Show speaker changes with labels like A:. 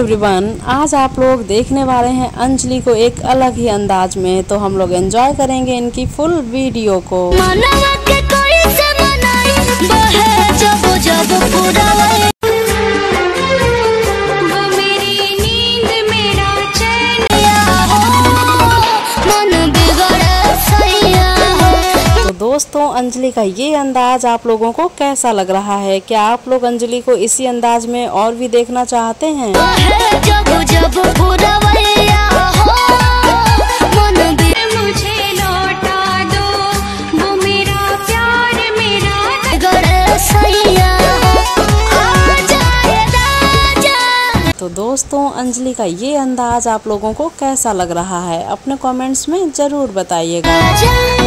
A: Everyone, आज आप लोग देखने वाले हैं अंजलि को एक अलग ही अंदाज में। तो हम लोग एंजॉय करेंगे इनकी फुल वीडियो को। दोस्तों, अंजलि का ये अंदाज आप लोगों को कैसा लग रहा है? क्या आप लोग अंजलि को इसी अंदाज में और भी देखना चाहते हैं? तो दोस्तों, अंजलि का ये अंदाज आप लोगों को कैसा लग रहा है? अपने कमेंट्स में जरूर बताइएगा।